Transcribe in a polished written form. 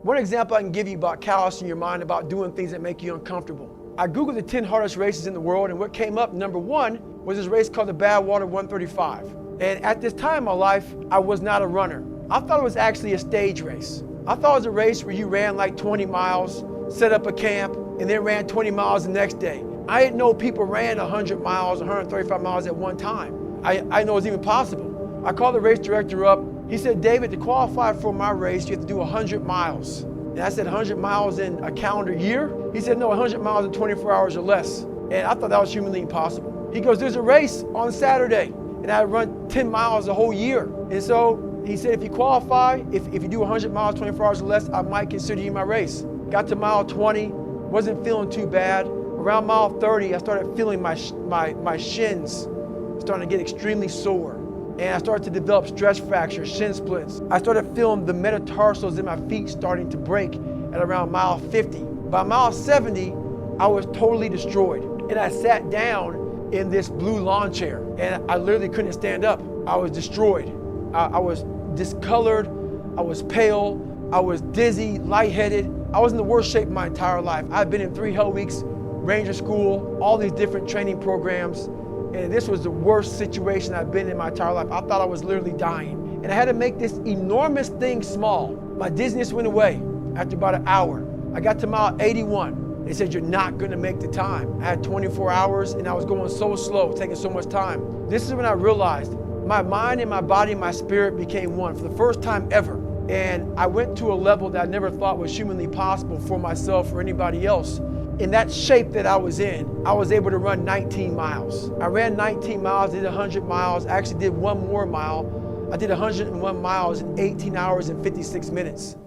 One example I can give you about callousing your mind, about doing things that make you uncomfortable. I Googled the 10 hardest races in the world, and what came up, number one, was this race called the Badwater 135. And at this time in my life, I was not a runner. I thought it was actually a stage race. I thought it was a race where you ran like 20 miles, set up a camp, and then ran 20 miles the next day. I didn't know people ran 100 miles, 135 miles at one time. I didn't know it was even possible. I called the race director up. He said, David, to qualify for my race, you have to do 100 miles. And I said, 100 miles in a calendar year? He said, no, 100 miles in 24 hours or less. And I thought that was humanly impossible. He goes, there's a race on Saturday, and I run 10 miles a whole year. And so he said, if you qualify, if you do 100 miles, 24 hours or less, I might consider you my race. Got to mile 20, wasn't feeling too bad. Around mile 30, I started feeling my shins starting to get extremely sore. And I started to develop stress fractures, shin splits. I started feeling the metatarsals in my feet starting to break at around mile 50. By mile 70, I was totally destroyed. And I sat down in this blue lawn chair, and I literally couldn't stand up. I was destroyed. I was discolored, I was pale, I was dizzy, lightheaded. I was in the worst shape of my entire life. I've been in 3 hell weeks, Ranger School, all these different training programs, and this was the worst situation I've been in my entire life. I thought I was literally dying. And I had to make this enormous thing small. My dizziness went away after about an hour. I got to mile 81. They said, you're not gonna make the time. I had 24 hours and I was going so slow, taking so much time. This is when I realized my mind and my body and my spirit became one for the first time ever. And I went to a level that I never thought was humanly possible for myself or anybody else. In that shape that I was in, I was able to run 19 miles. I ran 19 miles, did 100 miles, I actually did one more mile. I did 101 miles in 18 hours and 56 minutes.